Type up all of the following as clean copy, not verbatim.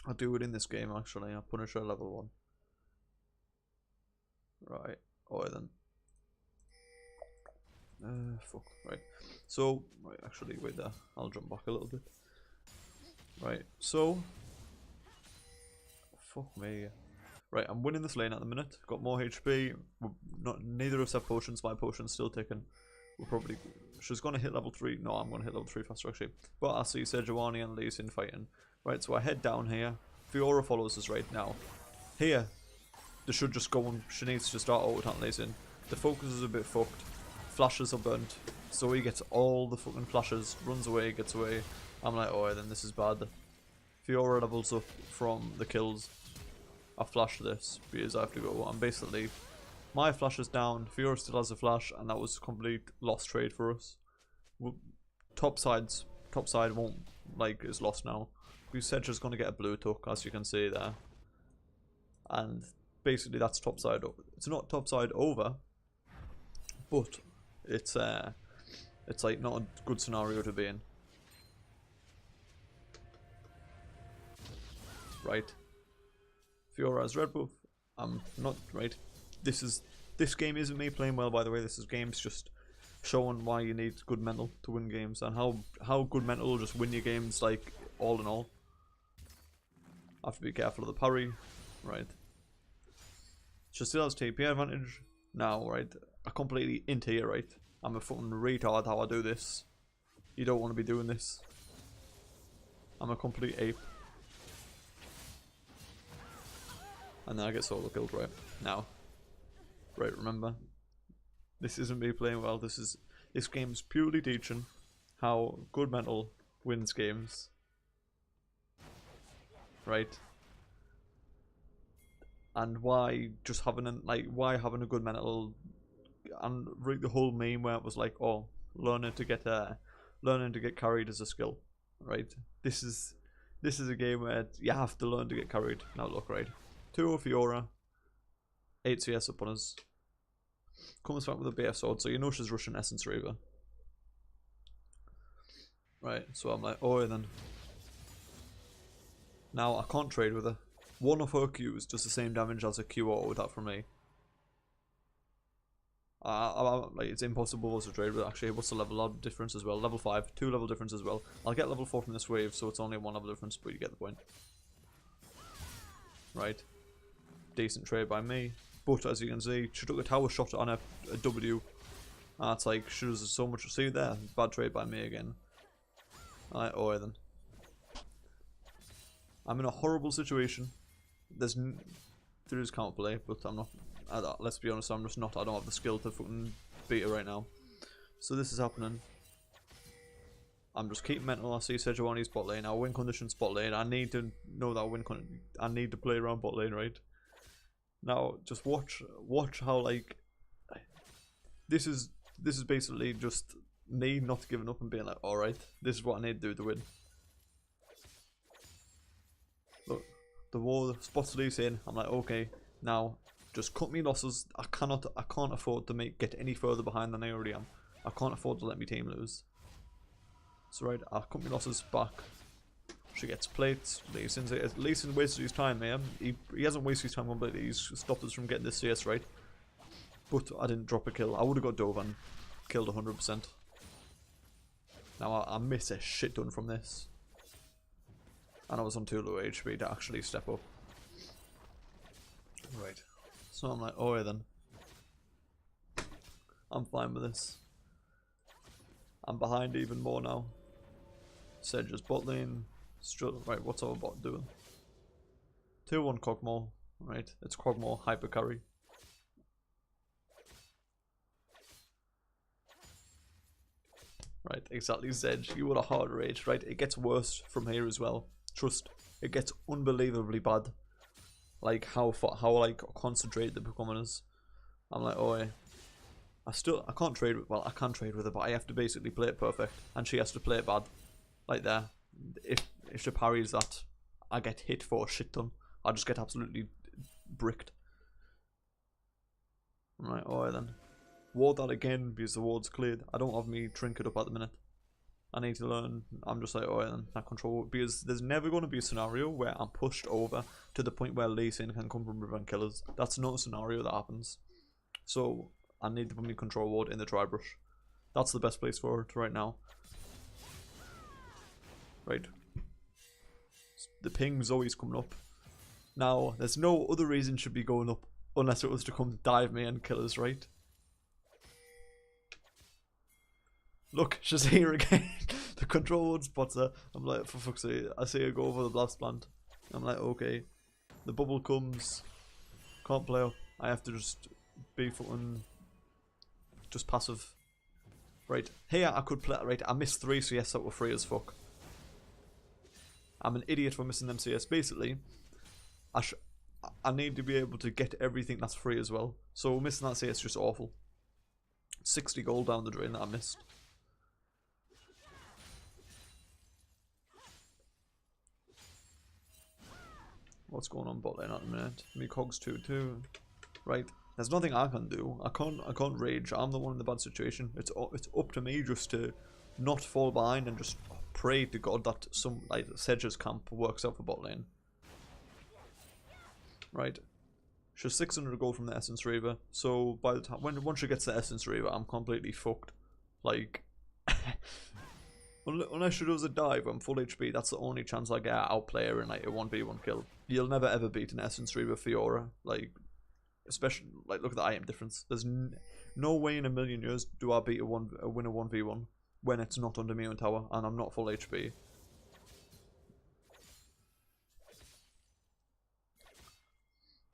I do it in this game actually. I Punisher level 1. Right. Oh then. Fuck. Right. So, right, actually, wait there. I'll jump back a little bit. Right. So, fuck me. Right, I'm winning this lane at the minute. Got more HP. Neither of us have potions. My potion's still ticking. We're probably. She's gonna hit level 3. No, I'm gonna hit level 3 faster actually. But I see Sejuani and Lee Sin fighting. Right, so I head down here. Fiora follows us right now. Here, they should just go and she needs to start auto-attacking Lee Sin. The focus is a bit fucked. Flashes are burnt. So he gets all the fucking flashes, runs away, gets away. I'm like, oh, then this is bad. Fiora levels up from the kills. I flashed this because I have to go. I'm basically, my flash is down. Fiora still has a flash, and that was a complete lost trade for us. Top side won't is lost now. Because Sedge's gonna get a blue tuck, as you can see there, and basically that's top side. It's not top side over, but it's like not a good scenario to be in. Right. Fiora has red buff. I'm not right. This game isn't me playing well, by the way. This is games just showing why you need good mental to win games, and how good mental will just win your games, like all in all. I have to be careful of the parry, right? She still has TP advantage now, right? I completely into here, right? I'm a fucking retard how I do this. You don't want to be doing this. I'm a complete ape. And then I get solo killed right now. Right, remember, this isn't me playing well. This game's purely teaching how good mental wins games. Right? And why just having a good mental, and the whole meme where it was like, oh, learning to get carried is a skill, right? This is a game where you have to learn to get carried. Now look, right, 2-0 Fiora, 8 CS up on us. Comes back with a BF sword, so you know she's rushing Essence Reaver. Right, so I'm like, oh then. Now I can't trade with her. One of her Qs does the same damage as a Q auto with that from me. It's impossible to trade with. Actually, what's the level up difference as well? Level 5, 2 level difference as well. I'll get level 4 from this wave, so it's only a 1 level difference, but you get the point. Right. Decent trade by me. But as you can see, she took a tower shot on a W. It's like, she does so much. See there? Bad trade by me again. Alright, oh then. I'm in a horrible situation. There is counterplay, but I'm not. Let's be honest, I'm just not. I don't have the skill to fucking beat her right now. So this is happening. I'm just keeping mental. I see Sejuani's bot lane. Our win condition spot lane. I need to know that win condition. I need to play around bot lane, right? Now, just watch how like this is basically just me not giving up and being like, all right, this is what I need to do to win. Look, the wall spots Luce in. I'm like, okay, now just cut me losses. I can't afford to get any further behind than I already am. I can't afford to let my team lose. So right, I'll cut my losses back. She gets plates. Lee Sin wasted his time, man. He hasn't wasted his time completely. He's stopped us from getting this CS right. But I didn't drop a kill. I would have got dove and killed 100%. Now I miss a shit ton from this. And I was on too low HP to actually step up. Right. So I'm like, oh yeah then. I'm fine with this. I'm behind even more now. Sedge's bot lane. Right, what's our bot doing? 2-1 Cogmore. Right, it's Cogmore hyper carry. Right, exactly, Zedge. You want a hard rage, right? It gets worse from here as well. Trust, it gets unbelievably bad. Like how like concentrated the Pokemon is. I'm like, oh yeah. I can't trade with, well, I can trade with her, but I have to basically play it perfect, and she has to play it bad. Like there. If she parries that, I get hit for a shit ton. I just get absolutely bricked. Right, oh yeah then. Ward that again because the ward's cleared. I don't have me trinket up at the minute. I need to learn. I'm just like, oh, and that control, because there's never going to be a scenario where I'm pushed over to the point where Lee Sin can come from riven killers. That's not a scenario that happens. So I need to put my control ward in the tri brush. That's the best place for it right now. Right. The ping's always coming up. Now, there's no other reason it should be going up unless it was to come dive me and kill us, right? Look, she's here again. The control ward spots her. I'm like, for fuck's sake. I see her go over the blast plant. I'm like, okay. The bubble comes. Can't play up. I have to just be fucking just passive. Right. Here I could play. Right, I missed 3 CS that were free as fuck. I'm an idiot for missing them CS. Basically, I need to be able to get everything that's free as well. So missing that CS is just awful. 60 gold down the drain that I missed. What's going on bot lane at the minute? Me cogs 2-2. Right. There's nothing I can do. I can't rage. I'm the one in the bad situation. It's up to me just to not fall behind and just pray to God that some like Sedge's camp works out for bot lane. Right. She's 600 gold from the Essence Reaver. So by the time once she gets the Essence Reaver, I'm completely fucked. Like unless she does a dive, I'm full HP. That's the only chance I get to outplay her in like a 1v1 kill. You'll never ever beat an Essence Reaver Fiora. Like, especially like look at the item difference. There's no way in a million years do I beat a win a 1v1 when it's not under me on tower and I'm not full HP.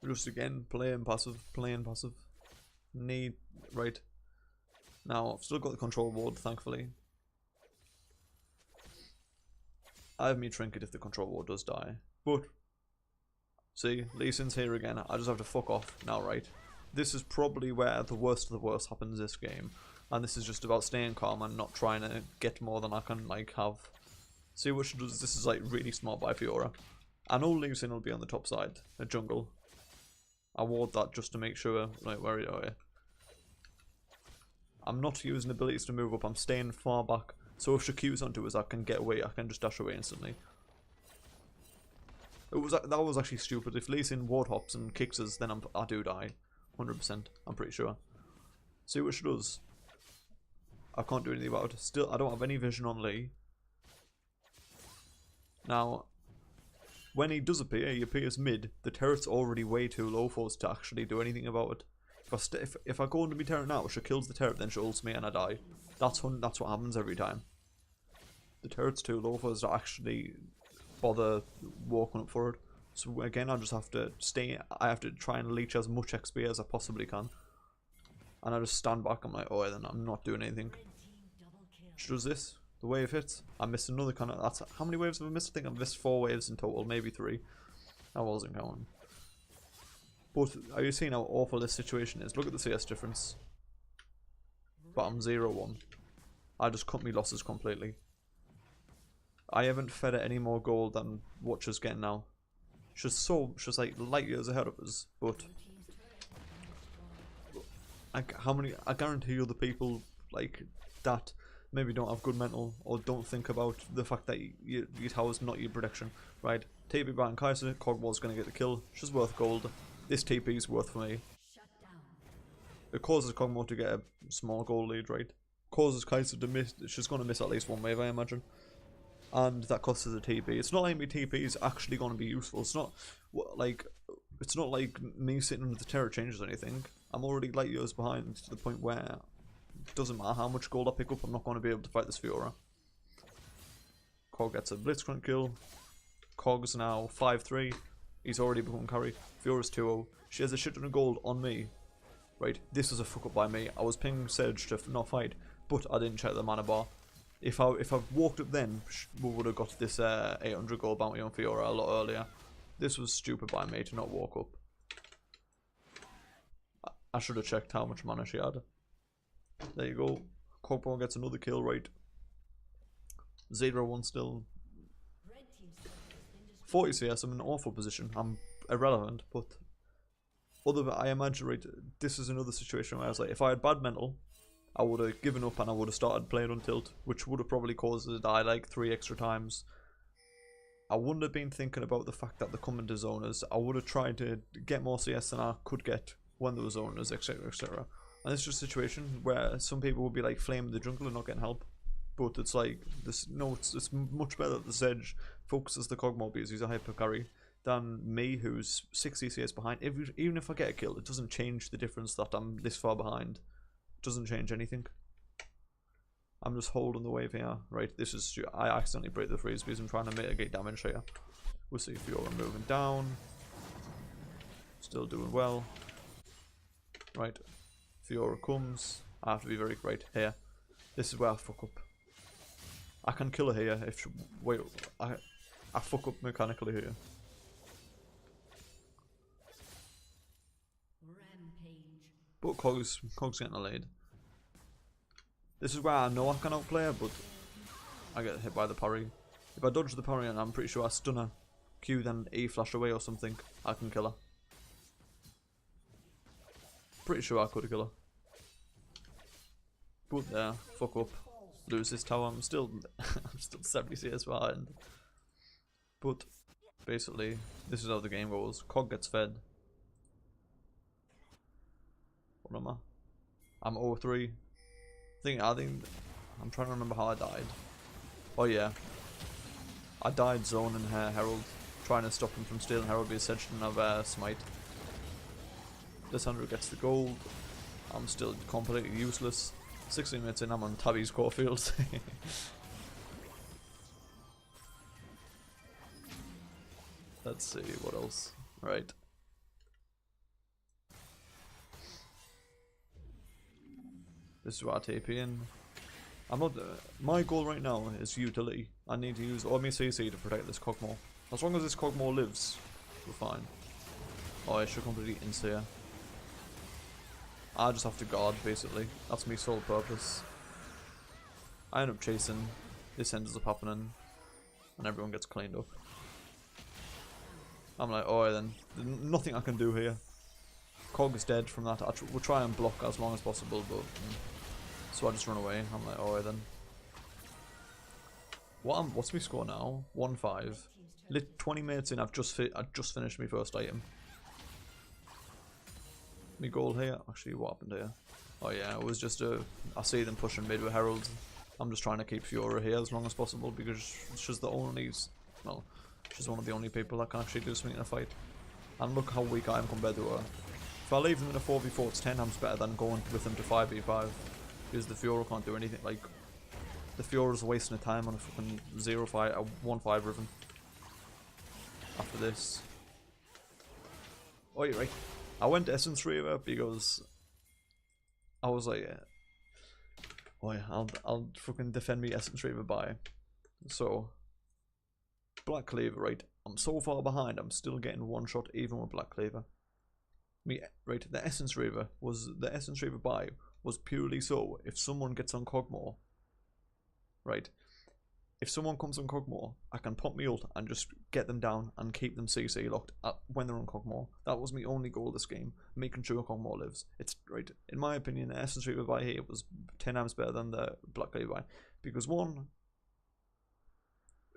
Just again playing passive. Need right. Now I've still got the control ward, thankfully. I have me trinket if the control ward does die. But see, Lee Sin's here again. I just have to fuck off now, right? This is probably where the worst of the worst happens this game. And this is just about staying calm and not trying to get more than I can like have. See what she does. This is like really smart by Fiora. I know Lee Sin will be on the top side, the jungle. I ward that just to make sure. Right, where are you? I'm not using abilities to move up. I'm staying far back. So if she Q's onto us, I can get away. I can just dash away instantly. That was actually stupid. If Lee Sin ward hops and kicks us, then I do die. 100%. I'm pretty sure. See what she does. I can't do anything about it. Still, I don't have any vision on Lee. Now, when he does appear, he appears mid. The turret's already way too low for us to actually do anything about it. If I go into my turret now, she kills the turret, then she ults me and I die. That's what happens every time. The turret's too low for us to actually bother walking up for it. So again, I just have to stay. I have to try and leech as much XP as I possibly can. And I just stand back. I'm like, oh, then I'm not doing anything. She does this. The wave hits. I missed another kind of. That's how many waves have I missed? I think I've missed 4 waves in total, maybe 3. I wasn't counting. But are you seeing how awful this situation is? Look at the CS difference. But I'm 0-1. I just cut my losses completely. I haven't fed her any more gold than what she's getting now. She's like light years ahead of us, but I guarantee other people like that maybe don't have good mental or don't think about the fact that your tower's not your protection, right? TP by and Kaiser, Cogwall's gonna get the kill. She's worth gold. This TP is worth for me. It causes Kog'Maw to get a small gold lead, right? Causes Kaiser to miss. She's gonna miss at least 1 wave, I imagine. And that costs us a TP. It's not like my TP is actually going to be useful. It's not like me sitting under the terror changes anything. I'm already light years behind to the point where it doesn't matter how much gold I pick up, I'm not going to be able to fight this Fiora. Cog gets a blitzcrank kill. Cog's now 5-3. He's already become carry. Fiora's 2-0. She has a shit ton of gold on me. Right, this is a fuck up by me. I was pinging Sedge to not fight, but I didn't check the mana bar. If I walked up then, we would have got this 800 gold bounty on Fiora a lot earlier. This was stupid by me to not walk up. I should have checked how much mana she had. There you go. Cogwall gets another kill, right? 0-1 still. 40 CS, I'm in an awful position. I'm irrelevant, but I imagine, right, this is another situation where I was like, if I had bad mental, I would have given up and I would have started playing on tilt, which would have probably caused us to die like 3 extra times. I wouldn't have been thinking about the fact that they're coming to zoners. I would have tried to get more CS than I could get when there were zoners, etc, etc. And it's just a situation where some people would be like flaming the jungle and not getting help. But it's like, this. No, it's much better that the Zedge focuses the Cogmore because he's a hyper carry than me, who's 60 CS behind. Even if I get a kill, it doesn't change the difference that I'm this far behind. It doesn't change anything. I'm just holding the wave here. Right, this is... I accidentally break the freeze because I'm trying to mitigate damage here. We'll see if you're moving down. Still doing well. Right. Fiora comes. I have to be very right here. This is where I fuck up. I can kill her here if she, wait, I fuck up mechanically here. Rampage. But Cog's getting a lead. This is where I know I can outplay her, but I get hit by the parry. If I dodge the parry and I'm pretty sure I stun her, Q then E flash away or something, I can kill her. Pretty sure I could kill her. But there, fuck up. Lose this tower. I'm still I'm still 70 CS behind. But basically, this is how the game goes. Cog gets fed. What am I? I'm 0-3. I think I'm trying to remember how I died. Oh yeah. I died zoning Herald, trying to stop him from stealing Herald because Sedge didn't have smite. Lissandra gets the gold. I'm still completely useless. 16 minutes in, I'm on Tabby's core fields. Let's see, what else? Right. This is what I TP in. I'm not... my goal right now is utility. I need to use all my CC to protect this Cogmore. As long as this Cogmore lives, we're fine. Oh, I should completely inseer. I just have to guard, basically. That's my sole purpose. I end up chasing. This ends up happening. And everyone gets cleaned up. I'm like, oh, then. There's nothing I can do here. Cog is dead from that. We'll try and block as long as possible, but... so I just run away. I'm like, oh, then. What's my score now? 1-5. Lit 20 minutes in, I've just finished my first item. My goal here, actually, what happened here? Oh yeah, it was just I see them pushing mid with Herald. I'm just trying to keep Fiora here as long as possible because she's the only, well, she's one of the only people that can actually do something in a fight. And look how weak I am compared to her. If I leave them in a 4v4, it's 10 times better than going with them to 5v5. Because the Fiora can't do anything, like, the Fiora's wasting time on a fucking 0-5, a 1-5 riven. After this. Oh, you're right. I went Essence Reaver because I was like, oh yeah, I'll fucking defend me Essence Reaver by. So, Black Cleaver, right? I'm so far behind, I'm still getting one shot even with Black Cleaver. Right, the Essence Reaver buy was purely so if someone gets on Cogmore, right? If someone comes on Cogmore, I can pop me ult and just get them down and keep them CC locked when they're on Cogmore. That was my only goal this game, making sure Cogmore lives. It's right, in my opinion, the Essence Reaver buy here was 10 times better than the Black Cleaver buy because one,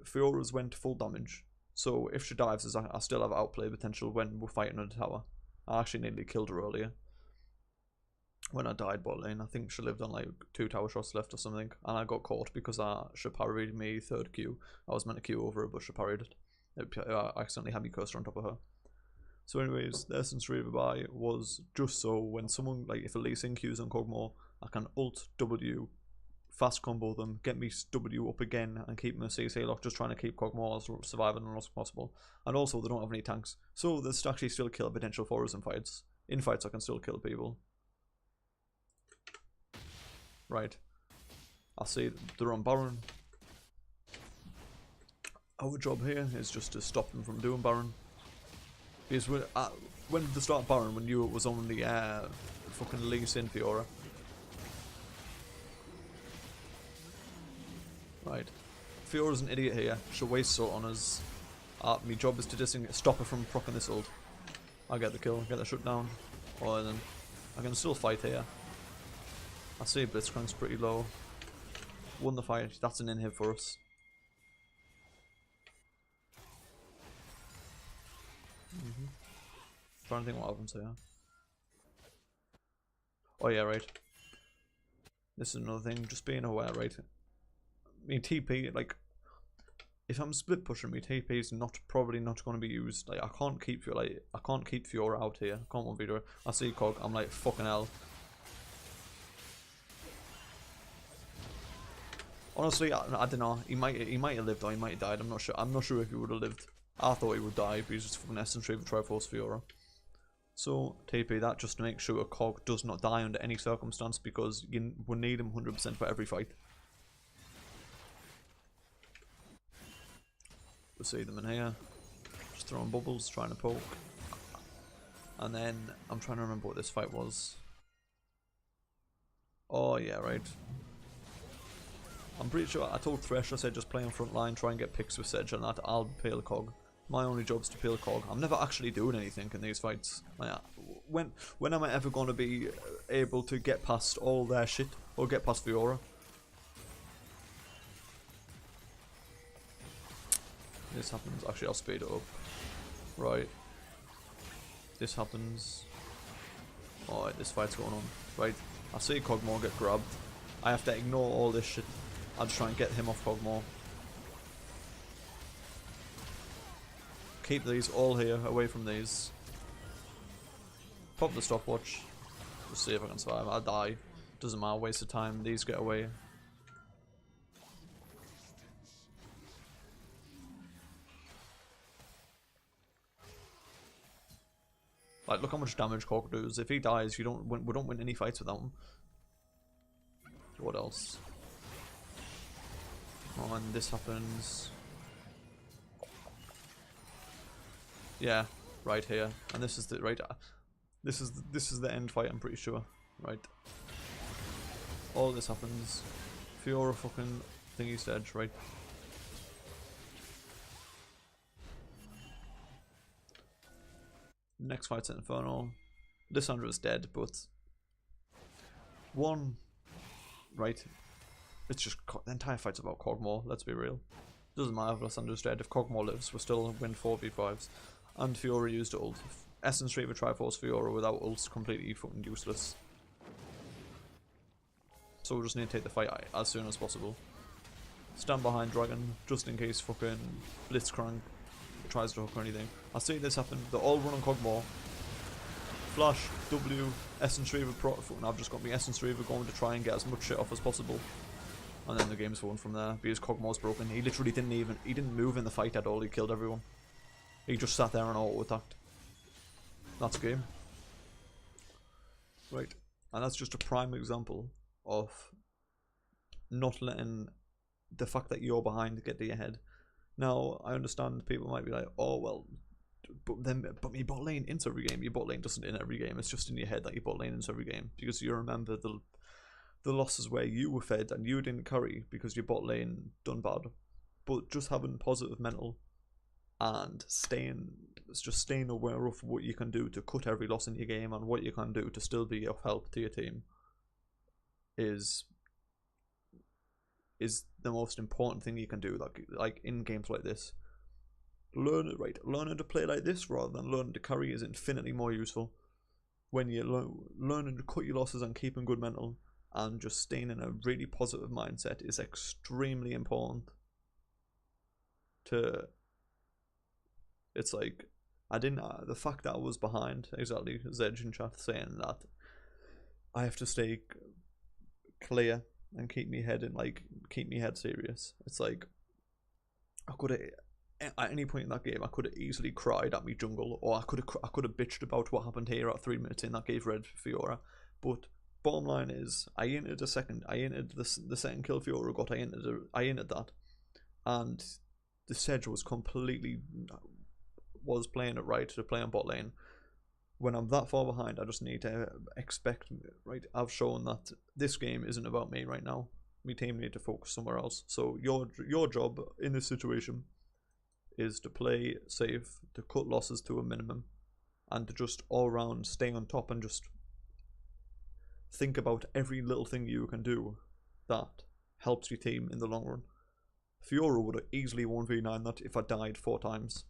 Fiora's went full damage, so if she dives, I still have outplay potential when we're fighting on the tower. I actually nearly killed her earlier when I died bot lane. I think she lived on like 2 tower shots left or something, and I got caught because she parried me 3rd Q. I was meant to Q over her, but she parried it. I accidentally had me cursor on top of her. So anyways, the Essence Reaver buy was just so when someone, like if a Lee Sin Q's on Cogmore, I can ult W, fast combo them, get me W up again and keep them a CC lock, just trying to keep Cogmore surviving as long as possible. And also they don't have any tanks, so there's actually still kill potential for us in fights. In fights I can still kill people. Right. I see they're on Baron. Our job here is just to stop them from doing Baron. Because when did they start Baron? When you it was only fucking Lee Sin Fiora. Right. Fiora's an idiot here. She'll waste salt on us. My job is to stop her from proccing this ult. I get the kill, get the shutdown. Or then I can still fight here. I see Blitzcrank's pretty low. Won the fight. That's an inhib for us. Trying to think what happens here. Oh yeah, right. This is another thing. Just being aware, right? I mean, TP, like, if I'm split pushing, me TP is probably not going to be used. Like, I can't keep Fiora out here. I can't want Fiora. I see Cog. I'm like, fucking hell. Honestly, I don't know. He might have lived or he might have died. I'm not sure. I'm not sure if he would have lived. I thought he would die, but he's just fucking Essence Reaver Triforce Fiora. So TP that just to make sure Cog does not die under any circumstance, because you will need him 100% for every fight. We'll see them in here. Just throwing bubbles, trying to poke. And then I'm trying to remember what this fight was. Oh yeah, right. I'm pretty sure I told Thresh, I said just play on front line, try and get picks with Sedge, and that I'll peel Cog. My only job is to peel Cog. I'm never actually doing anything in these fights. Like, when am I ever going to be able to get past all their shit or get past Fiora? This happens. Actually, I'll speed it up. Right. This happens. Alright, this fight's going on. Right. I see Cogmore get grabbed. I have to ignore all this shit. I'll just try and get him off Cogmore. Keep these all here, away from these. Pop the stopwatch. Just see if I can survive. I'll die. Doesn't matter, waste of time. These get away. Like, look how much damage Cog does. If he dies, we don't win any fights without him. What else? Oh, and this happens. Yeah, right here, and this is the right. This is the end fight. I'm pretty sure. Right. All this happens. Fiora fucking thingy Sedge, right? Next fight's at Inferno. Lysandra dead, but one. Right. It's just the entire fight's about Cogmore. Let's be real. Doesn't matter if Lysandra's dead. If Cogmore lives, we'll still win 4v5s. And Fiora used ult. Essence Reaver Triforce Fiora without ult's completely fucking useless. So we'll just need to take the fight as soon as possible. Stand behind Dragon, just in case fucking Blitzcrank tries to hook or anything. I see this happen. They're all running Cogmore. Flash, W, Essence Reaver and I've just got my Essence Reaver going to try and get as much shit off as possible. And then the game's won from there because Cogmore's broken. He literally didn't move in the fight at all. He killed everyone. He just sat there and auto-attacked. That's game. Right. And that's just a prime example of not letting the fact that you're behind get to your head. Now, I understand people might be like, oh, well, but my bot lane ins every game. Your bot lane doesn't in every game. It's just in your head that your bot lane ins every game. Because you remember the losses where you were fed and you didn't carry because your bot lane done bad. But just having positive mental and staying aware of what you can do to cut every loss in your game and what you can do to still be of help to your team is the most important thing you can do. Like in games like this, learning to play like this rather than learning to carry is infinitely more useful. When you're learning to cut your losses and keeping good mental and just staying in a really positive mindset is extremely important. It's like the fact that I was behind, exactly, Zedge in chat saying that I have to stay clear and keep me head serious. It's like I could have at any point in that game I could have easily cried at me jungle, or I could have bitched about what happened here at 3 minutes in that gave red Fiora. But bottom line is I entered the second kill Fiora got. I entered that, and the Sedge was playing it right to play on bot lane. When I'm that far behind, I just need to expect, right, I've shown that this game isn't about me right now. My team need to focus somewhere else. So your job in this situation is to play safe, to cut losses to a minimum, and to just all round stay on top and just think about every little thing you can do that helps your team in the long run. Fiora would have easily 1v9 that if I died 4 times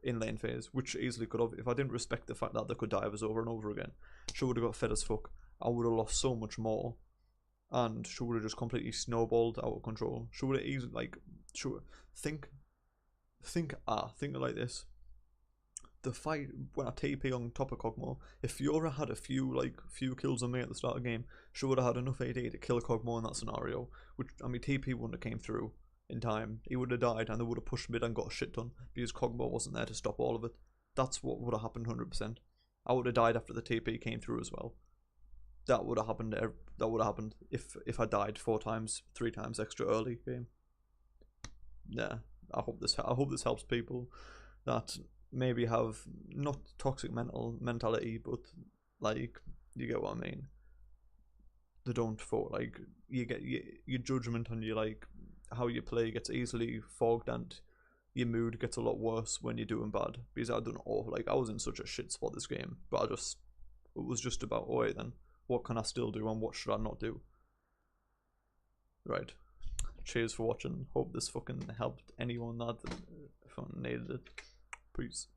in lane phase, which easily could have, if I didn't respect the fact that they could dive us over and over again. She would have got fed as fuck. I would have lost so much more, and she would have just completely snowballed out of control. She would have easily, like, think it like this. The fight when I TP on top of Kog'Maw, if Fiora had a few kills on me at the start of the game, she would have had enough AD to kill Kog'Maw in that scenario. Which, I mean, TP wouldn't have came through in time. He would have died, and they would have pushed mid and got a shit done because Kog'Maw wasn't there to stop all of it. That's what would have happened 100%. I would have died after the TP came through as well. That would have happened. That would have happened if I died 4 times, 3 times extra early game. Yeah, I hope this helps people that maybe have not toxic mentality, but like, you get what I mean. They don't for like, you get your judgment on your, like, how you play gets easily fogged, and your mood gets a lot worse when you're doing bad. Because I don't know, like, I was in such a shit spot this game, but it was just about, oh wait, then what can I still do and what should I not do? Right. Cheers for watching. Hope this fucking helped anyone that needed it. Peace.